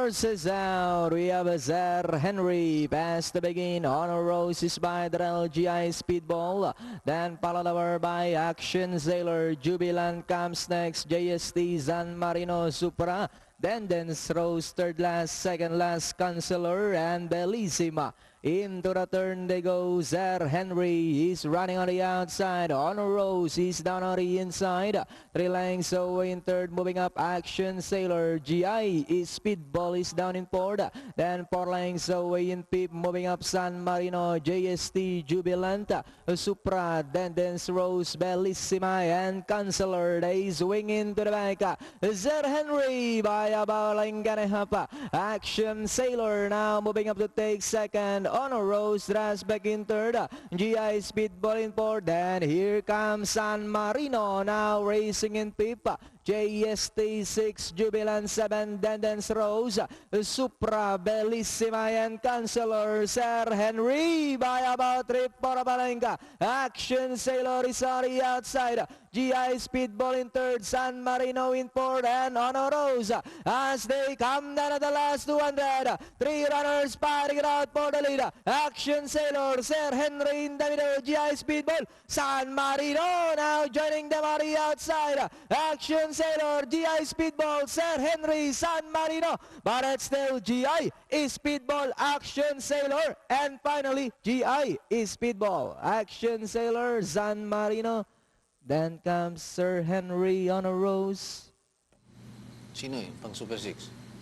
horses out. We have a Sir Henry past the begin. Honor Roses by the LGI Speedball. Then followed over by Action Sailor. Jubilant comes next. JST San Marino Supra. Then Dance Rose, third last, second last, Counselor, and Bellissima. Into the turn they go. Sir Henry is running on the outside. Honor Rose is down on the inside. 3 lengths away in third. Moving up, Action Sailor. GI is Speedball is down in fourth. Then 4 lengths away in fifth. Moving up, San Marino. JST Jubilant. Supra. Then Dance Rose, Bellissima, and Counselor. They swing into the back. Sir Henry by about Langanehapa. Action Sailor now moving up to take second. Honor Rose draws back in third. GI Speedball in fourth. Then here comes San Marino now racing in fifth. JST 6, Jubilant 7, Dance Rose, Supra, Bellissima, and Counselor. Sir Henry by about 3 for Balenga. Action Sailor is on the outside. GI Speedball in third, San Marino in fourth, and Honor Rose as they come down at the last 200. 3 runners fighting it out for the lead. Action Sailor, Sir Henry in the middle, GI Speedball, San Marino now joining them on the outside. Action Sailor, GI Speedball, Sir Henry, San Marino, but it's still GI is Speedball, Action Sailor, and finally GI is Speedball, Action Sailor, San Marino. Then comes Sir Henry on a Rose. Sino yun? Pang Super 6?